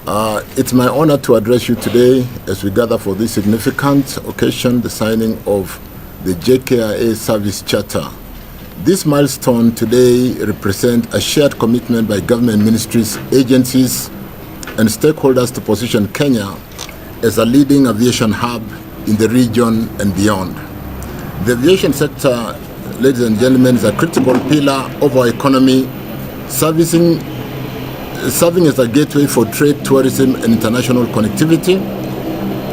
It's my honor to address you today as we gather for this significant occasion, the signing of the Jkia Service Charter. This milestone today represents a shared commitment by government ministries, agencies, and stakeholders to position Kenya as a leading aviation hub in the region and beyond. The aviation sector, ladies and gentlemen, is a critical pillar of our economy, serving as a gateway for trade, tourism, and international connectivity.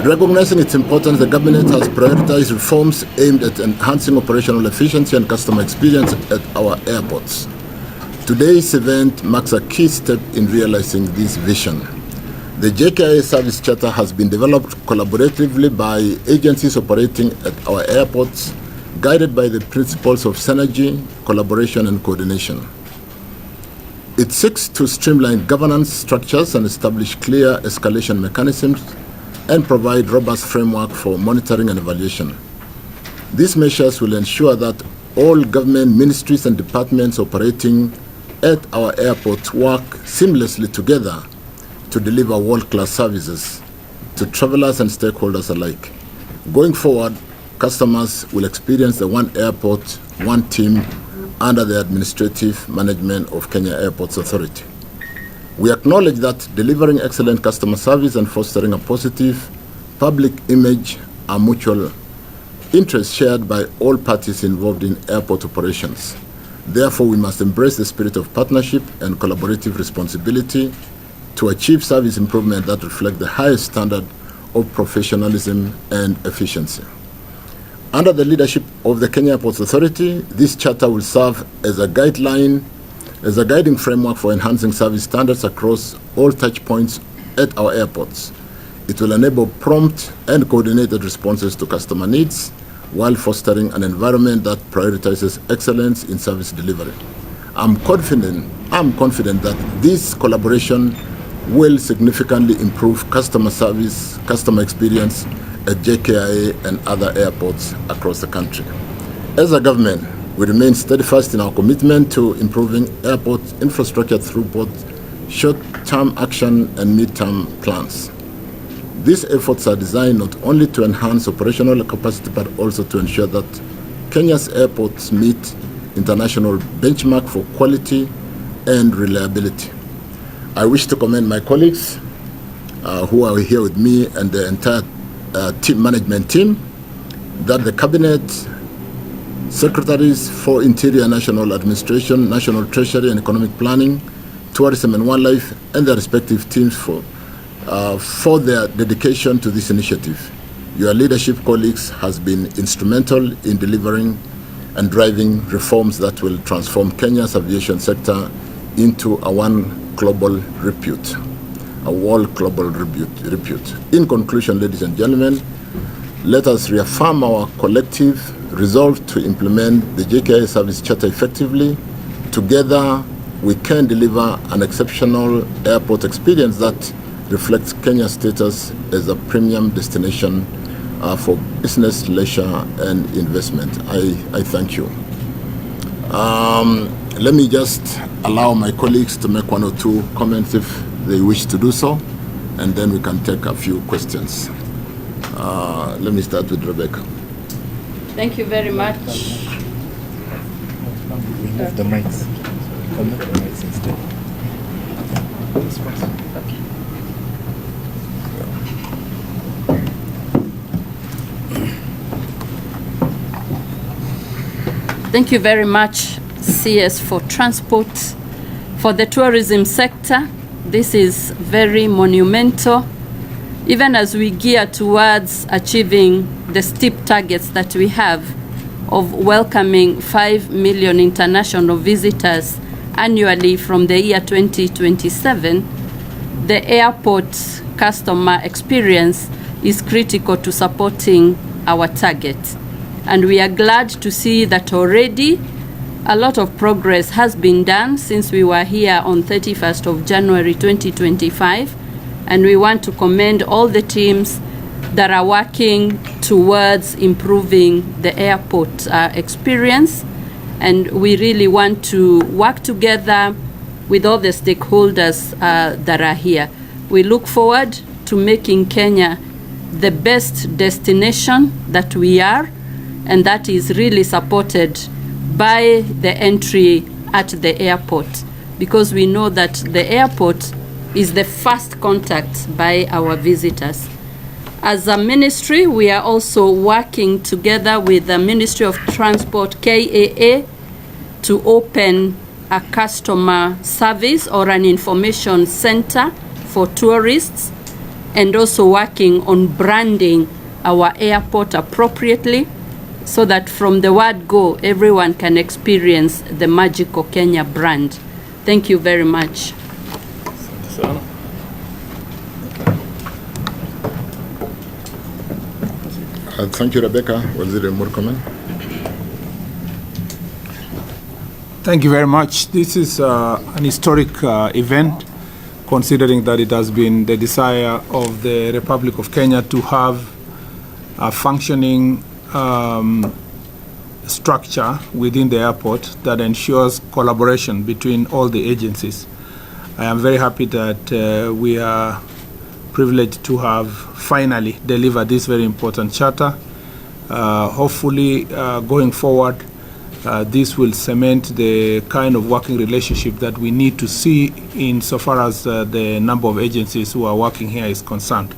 Recognizing its importance, the government has prioritized reforms aimed at enhancing operational efficiency and customer experience at our airports. Today's event marks a key step in realizing this vision. The Jkia Service Charter has been developed collaboratively by agencies operating at our airports, guided by the principles of synergy, collaboration, and coordination. It seeks to streamline governance structures and establish clear escalation mechanisms and provide robust framework for monitoring and evaluation. These measures will ensure that all government ministries and departments operating at our airports work seamlessly together to deliver world-class services to travelers and stakeholders alike. Going forward, customers will experience the one airport, one team under the administrative management of Kenya Airports Authority. We acknowledge that delivering excellent customer service and fostering a positive public image are mutual interests shared by all parties involved in airport operations. Therefore, we must embrace the spirit of partnership and collaborative responsibility to achieve service improvement that reflect the highest standard of professionalism and efficiency. Under the leadership of the Kenya Airports Authority, this charter will serve as a guideline, as a guiding framework for enhancing service standards across all touch points at our airports. It will enable prompt and coordinated responses to customer needs while fostering an environment that prioritizes excellence in service delivery. I'm confident that this collaboration will significantly improve customer service, customer experience at Jkia and other airports across the country. As a government, we remain steadfast in our commitment to improving airport infrastructure through both short-term action and mid-term plans. These efforts are designed not only to enhance operational capacity but also to ensure that Kenya's airports meet international benchmark for quality and reliability. I wish to commend my colleagues who are here with me and the entire management team, that the Cabinet, Secretaries for Interior, National Administration, National Treasury and Economic Planning, Tourism and Wildlife, and their respective teams for their dedication to this initiative. Your leadership, colleagues, has been instrumental in delivering and driving reforms that will transform Kenya's aviation sector into a world global repute. In conclusion, ladies and gentlemen, let us reaffirm our collective resolve to implement the Jkia Service Charter effectively. Together, we can deliver an exceptional airport experience that reflects Kenya's status as a premium destination for business, leisure, and investment. I thank you. Let me just allow my colleagues to make one or two comments if they wish to do so, and then we can take a few questions. Let me start with Rebecca. Thank you very much. We move the mics. Connect the mics instead. Okay. Thank you very much, CS, for transport. For the tourism sector, this is very monumental, even as we gear towards achieving the steep targets that we have of welcoming 5 million international visitors annually from the year 2027. The airport customer experience is critical to supporting our target. And we are glad to see that already a lot of progress has been done since we were here on 31st of January 2025. And we want to commend all the teams that are working towards improving the airport experience. And we really want to work together with all the stakeholders that are here. We look forward to making Kenya the best destination that we are, and that is really supported by the entry at the airport, because we know that the airport is the first contact by our visitors. As a ministry, we are also working together with the Ministry of Transport, KAA, to open a customer service or an information center for tourists, and also working on branding our airport appropriately, so that from the word go, everyone can experience the magical Kenya brand. Thank you very much. Thank you, Rebecca. Waziri Murkomen. Thank you very much. This is an historic event, considering that it has been the desire of the Republic of Kenya to have a functioning structure within the airport that ensures collaboration between all the agencies. I am very happy that we are privileged to have finally delivered this very important charter. Hopefully, going forward, this will cement the kind of working relationship that we need to see insofar as the number of agencies who are working here is concerned.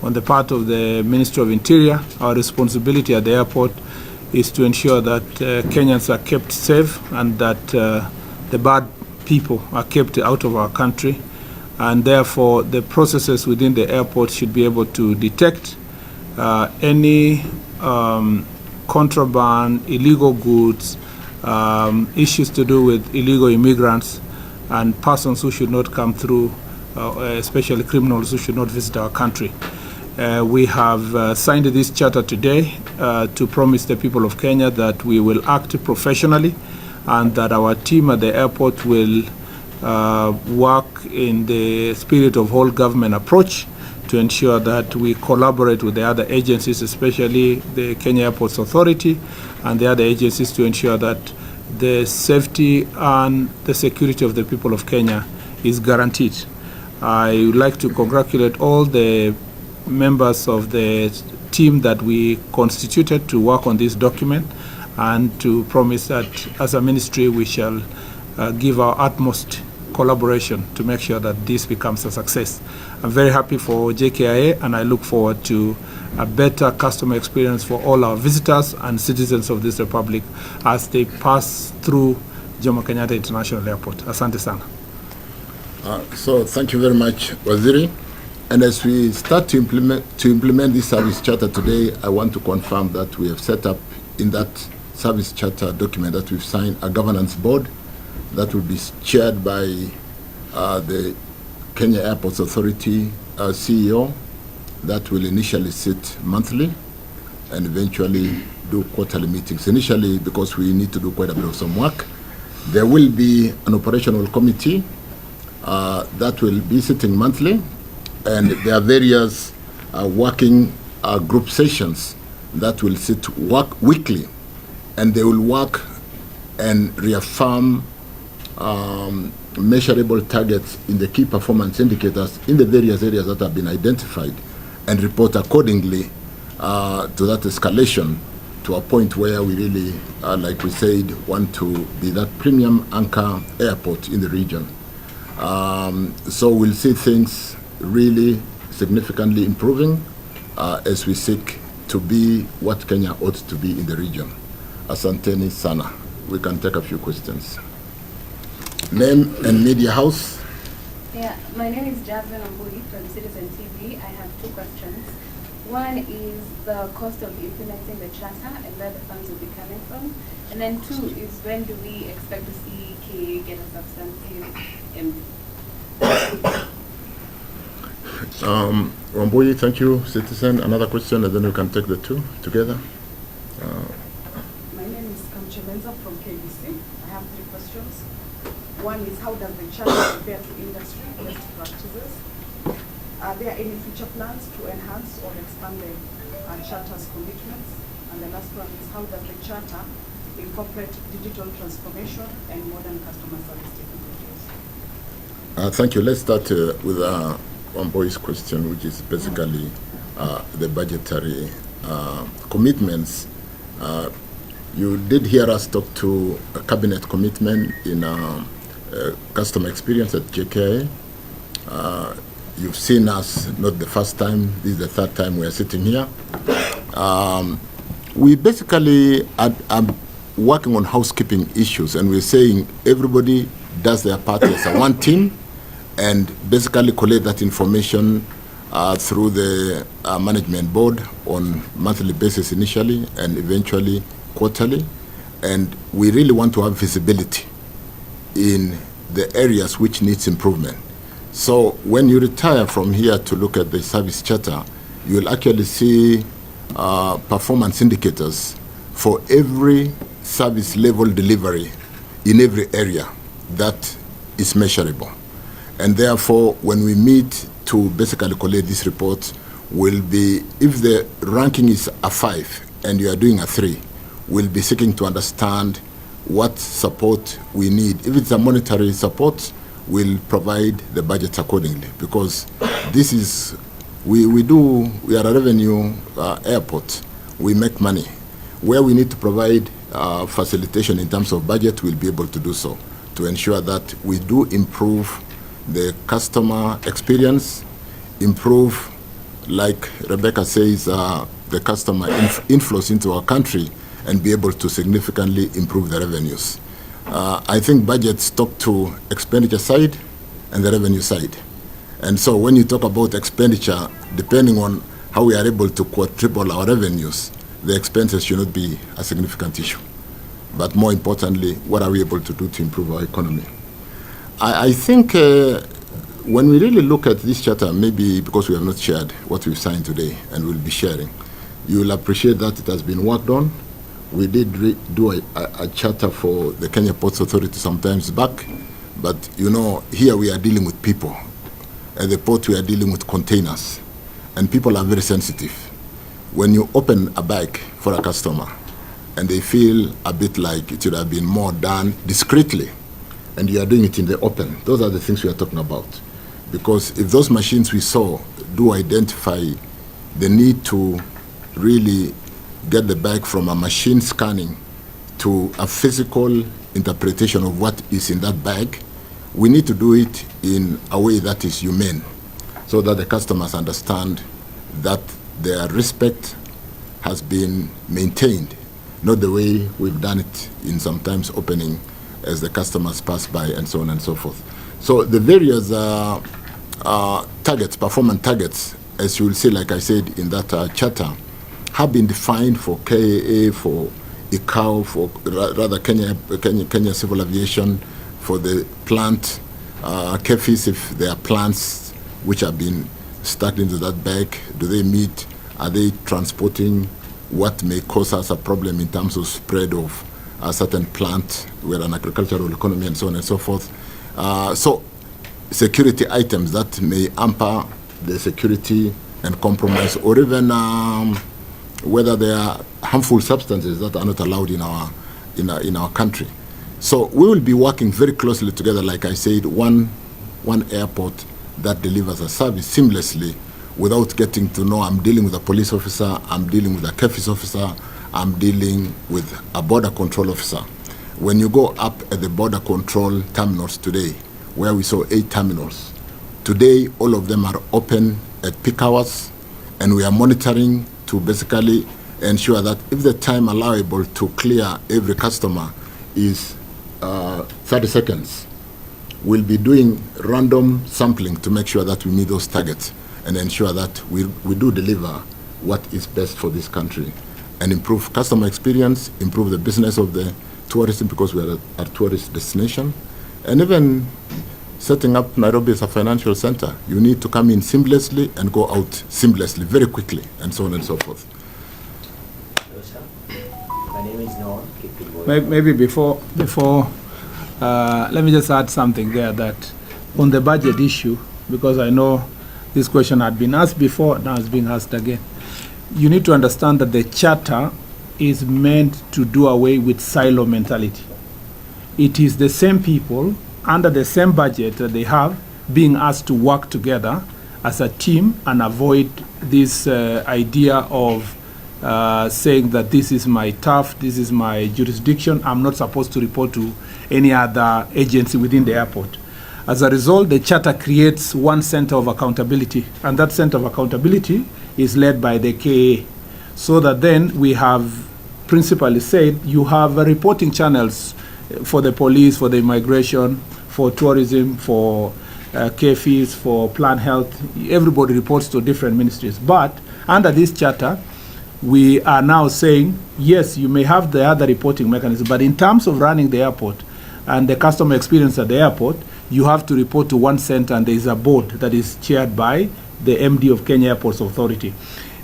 On the part of the Ministry of Interior, our responsibility at the airport is to ensure that Kenyans are kept safe and that the bad people are kept out of our country, and therefore the processes within the airport should be able to detect any contraband, illegal goods, issues to do with illegal immigrants and persons who should not come through, especially criminals who should not visit our country. We have signed this charter today to promise the people of Kenya that we will act professionally and that our team at the airport will work in the spirit of whole government approach to ensure that we collaborate with the other agencies, especially the Kenya Airports Authority and the other agencies, to ensure that the safety and the security of the people of Kenya is guaranteed. I would like to congratulate all the members of the team that we constituted to work on this document, and to promise that as a ministry we shall give our utmost collaboration to make sure that this becomes a success. I'm very happy for Jkia, and I look forward to a better customer experience for all our visitors and citizens of this republic as they pass through Jomo Kenyatta International Airport. Asante sana. So thank you very much, Waziri. And as we start to implement this service charter today, I want to confirm that we have set up in that service charter document that we've signed a governance board that will be chaired by the Kenya Airports Authority CEO, that will initially sit monthly and eventually do quarterly meetings. Initially, because we need to do quite a bit of some work, there will be an operational committee that will be sitting monthly, and there are various working group sessions that will work weekly, and they will work and reaffirm measurable targets in the key performance indicators in the various areas that have been identified, and report accordingly to that escalation to a point where we really, like we said, want to be that premium anchor airport in the region. So we'll see things really significantly improving as we seek to be what Kenya ought to be in the region. Asanteni sana. We can take a few questions. Name and media house. Yeah, my name is Jasmine Ambui from Citizen TV. I have two questions. One is the cost of implementing the charter and where the funds will be coming from. And then two is, when do we expect to see KA get a substantive Wambui, thank you. Citizen, another question, and then we can take the two together. My name is Kamchemenza from KBC. I have three questions. One is, how does the charter compare to industry best practices? Are there any future plans to enhance or expand the charter's commitments? And the last one is, how does the charter incorporate digital transformation and modern customer service technologies? Thank you. Let's start with Wamboi's question, which is basically the budgetary commitments. You did hear us talk to a cabinet commitment in customer experience at Jkia. You've seen us, not the first time, this is the third time we are sitting here. We basically are working on housekeeping issues, and we're saying everybody does their part as a one team and basically collect that information through the management board on monthly basis initially and eventually quarterly. And we really want to have visibility in the areas which needs improvement. So when you retire from here to look at the service charter, you'll actually see performance indicators for every service level delivery in every area that is measurable. And therefore, when we meet to basically collect this report, will be, if the ranking is a 5 and you are doing a 3, we'll be seeking to understand what support we need. If it's a monetary support, we'll provide the budget accordingly, because this is, we are a revenue airport. We make money. Where we need to provide facilitation in terms of budget, we'll be able to do so to ensure that we do improve the customer experience, improve, like Rebecca says, the customer inflows into our country, and be able to significantly improve the revenues. I think budgets talk to expenditure side and the revenue side. And so when you talk about expenditure, depending on how we are able to quadruple our revenues, the expenses should not be a significant issue. But more importantly, what are we able to do to improve our economy? I think when we really look at this charter, maybe because we have not shared what we've signed today and we'll be sharing, you will appreciate that it has been worked on. We did do a charter for the Kenya Ports Authority sometimes back, but you know, here we are dealing with people. At the port, we are dealing with containers, and people are very sensitive. When you open a bag for a customer, and they feel a bit like it should have been more done discreetly, and you are doing it in the open, those are the things we are talking about. Because if those machines we saw do identify the need to really get the bag from a machine scanning to a physical interpretation of what is in that bag, we need to do it in a way that is humane, so that the customers understand that their respect has been maintained, not the way we've done it in sometimes opening as the customers pass by and so on and so forth. So the various targets, performance targets, as you will see, like I said in that charter, have been defined for KAA, for ICAO, for rather Kenya Civil Aviation, for the plant, KEFIS, if there are plants which have been stuck into that bag, do they meet, are they transporting what may cause us a problem in terms of spread of a certain plant, we're an agricultural economy and so on and so forth. So security items that may hamper the security and compromise, or even whether there are harmful substances that are not allowed in our country. So we will be working very closely together, like I said, one airport that delivers a service seamlessly without getting to know I'm dealing with a police officer, I'm dealing with a KEFIS officer, I'm dealing with a border control officer. When you go up at the border control terminals today, where we saw 8 terminals, today all of them are open at peak hours, and we are monitoring to basically ensure that if the time allowable to clear every customer is 30 seconds, we'll be doing random sampling to make sure that we meet those targets and ensure that we do deliver what is best for this country and improve customer experience, improve the business of the tourism, because we are a tourist destination, and even setting up Nairobi as a financial center. You need to come in seamlessly and go out seamlessly, very quickly, and so on and so forth. My name is Noah. Maybe before let me just add something there, that on the budget issue, because I know this question had been asked before, now it's being asked again. You need to understand that the charter is meant to do away with silo mentality. It is the same people under the same budget that they have being asked to work together as a team and avoid this idea of saying that this is my turf, this is my jurisdiction, I'm not supposed to report to any other agency within the airport. As a result, the charter creates one center of accountability, and that center of accountability is led by the KA, so that then we have principally said you have reporting channels for the police, for the immigration, for tourism, for KFIs, for plant health. Everybody reports to different ministries. But under this charter, we are now saying, yes, you may have the other reporting mechanism, but in terms of running the airport and the customer experience at the airport, you have to report to one center, and there is a board that is chaired by the MD of Kenya Airports Authority.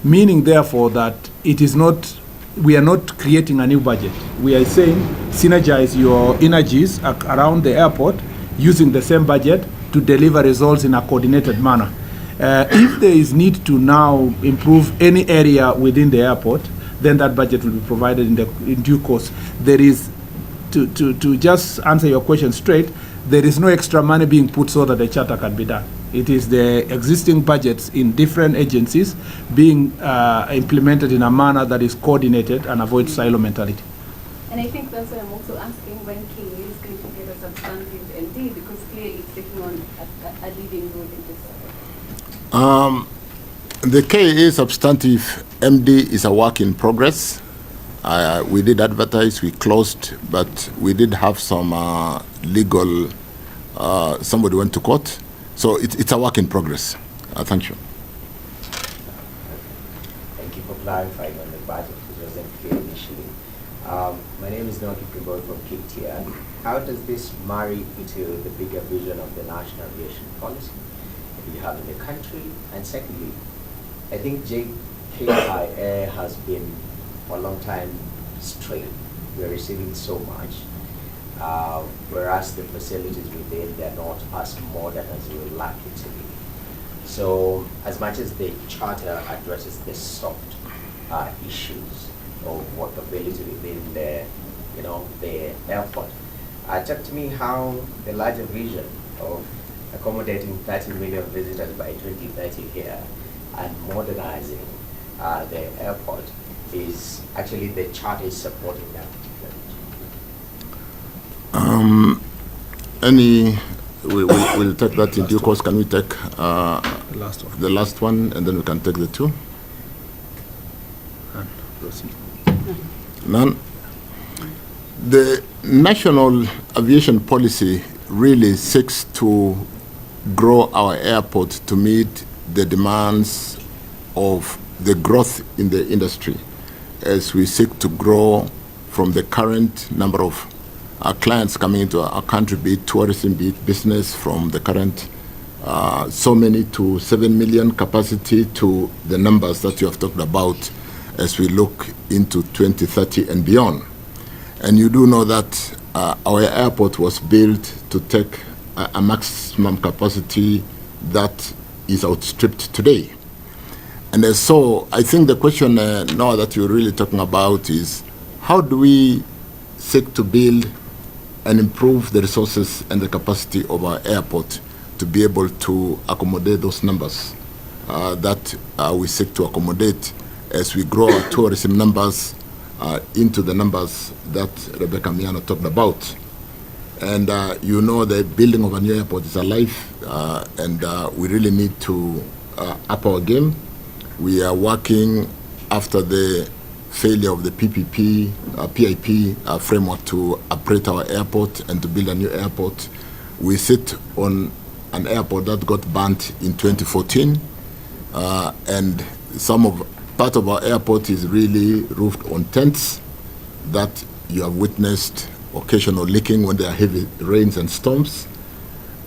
Meaning, therefore, that it is not, we are not creating a new budget. We are saying synergize your energies around the airport using the same budget to deliver results in a coordinated manner. If there is need to now improve any area within the airport, then that budget will be provided in due course. There is, to just answer your question straight, there is no extra money being put so that the charter can be done. It is the existing budgets in different agencies being implemented in a manner that is coordinated and avoids silo mentality. And I think that's why I'm also asking when KA is going to get a substantive MD, because clearly it's taking on a leading role in this. The KA substantive MD is a work in progress. We did advertise, we closed, but we did have some legal, somebody went to court. So it's a work in progress. Thank you. Thank you for clarifying on the budget, which wasn't clear initially. My name is Noki Kimboi from Jkia. How does this marry into the bigger vision of the national aviation policy that you have in the country? And secondly, I think Jkia has been for a long time straight. We're receiving so much, whereas the facilities within, they're not as modern as we would like it to be. So as much as the charter addresses the soft issues of workability within the, the airport, talk to me how the larger vision of accommodating 30 million visitors by 2030 here and modernizing the airport is actually the charter is supporting that. We'll take that in due course. Can we take the last one, and then we can take the two? None. The national aviation policy really seeks to grow our airport to meet the demands of the growth in the industry, as we seek to grow from the current number of clients coming into our country, be it tourism, be it business, from the current so many to 7 million capacity to the numbers that you have talked about as we look into 2030 and beyond. And you do know that our airport was built to take a maximum capacity that is outstripped today. And so I think the question now that you're really talking about is, how do we seek to build and improve the resources and the capacity of our airport to be able to accommodate those numbers that we seek to accommodate as we grow our tourism numbers into the numbers that Rebecca Miano talked about. And the building of a new airport is alive, and we really need to up our game. We are working after the failure of the PIP framework to upgrade our airport and to build a new airport. We sit on an airport that got burnt in 2014, and part of our airport is really roofed on tents that you have witnessed occasional leaking when there are heavy rains and storms.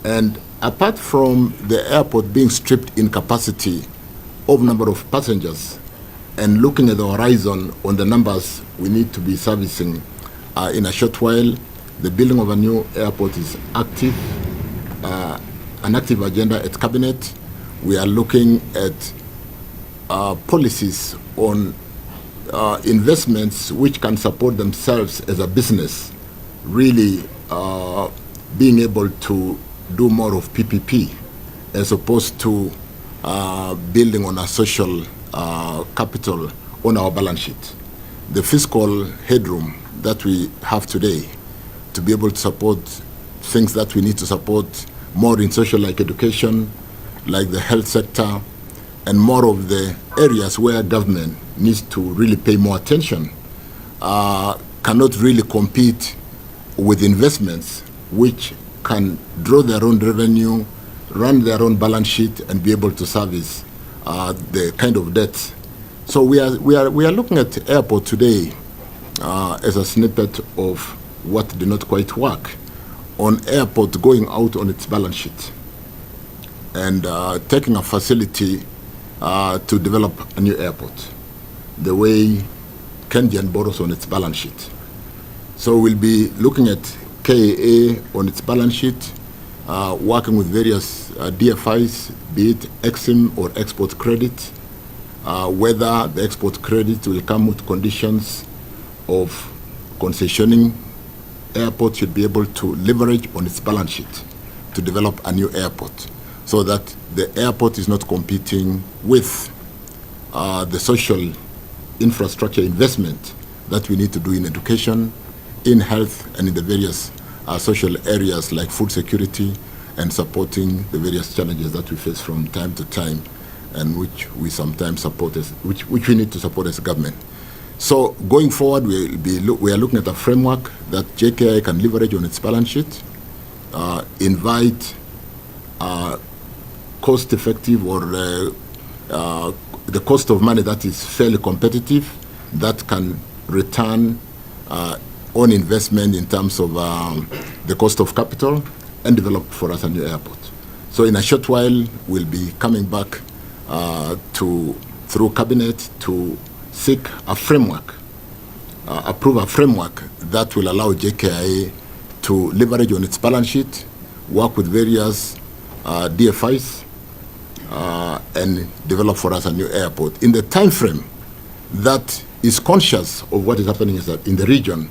And apart from the airport being stripped in capacity of number of passengers, and looking at the horizon on the numbers we need to be servicing in a short while, the building of a new airport is active, an active agenda at Cabinet. We are looking at policies on investments which can support themselves as a business, really being able to do more of PPP as opposed to building on a social capital on our balance sheet. The fiscal headroom that we have today to be able to support things that we need to support more in social, like education, like the health sector, and more of the areas where government needs to really pay more attention, cannot really compete with investments which can draw their own revenue, run their own balance sheet, and be able to service the kind of debt. So we are looking at airport today as a snippet of what did not quite work on airport going out on its balance sheet and taking a facility to develop a new airport, the way Kenyan borrows on its balance sheet. So we'll be looking at KAA on its balance sheet, working with various DFIs, be it EXIM or export credit, whether the export credit will come with conditions of concessioning. Airport should be able to leverage on its balance sheet to develop a new airport so that the airport is not competing with the social infrastructure investment that we need to do in education, in health, and in the various social areas like food security and supporting the various challenges that we face from time to time and which we sometimes support as, which we need to support as a government. So going forward, we are looking at a framework that Jkia can leverage on its balance sheet, invite cost-effective or the cost of money that is fairly competitive, that can return on investment in terms of the cost of capital and develop for us a new airport. So in a short while, we'll be coming back through cabinet to seek a framework, approve a framework that will allow Jkia to leverage on its balance sheet, work with various DFIs, and develop for us a new airport in the time frame that is conscious of what is happening in the region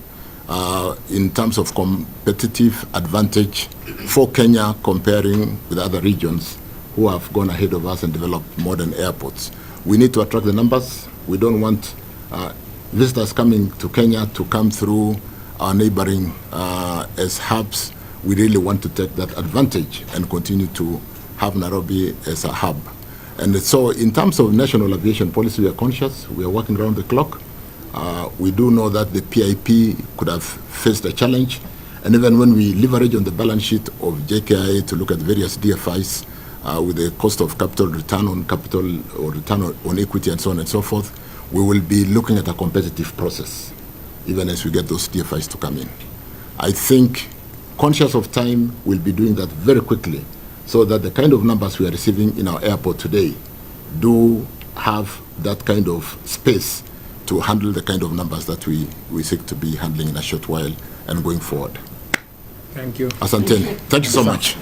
in terms of competitive advantage for Kenya comparing with other regions who have gone ahead of us and developed modern airports. We need to attract the numbers. We don't want visitors coming to Kenya to come through our neighboring as hubs. We really want to take that advantage and continue to have Nairobi as a hub. And so in terms of national aviation policy, we are conscious. We are working around the clock. We do know that the PIP could have faced a challenge. And even when we leverage on the balance sheet of Jkia to look at various DFIs with the cost of capital, return on capital, or return on equity, and so on and so forth, we will be looking at a competitive process, even as we get those DFIs to come in. I think, conscious of time, we'll be doing that very quickly so that the kind of numbers we are receiving in our airport today do have that kind of space to handle the kind of numbers that we seek to be handling in a short while and going forward. Thank you. Asanteni. Thank you so much.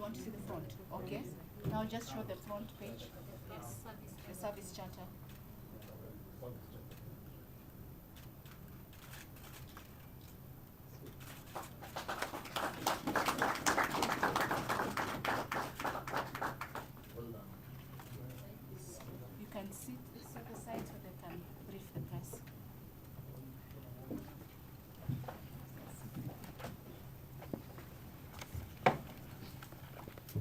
want to see the front. Okay. Now just show the front page. Yes. The service charter.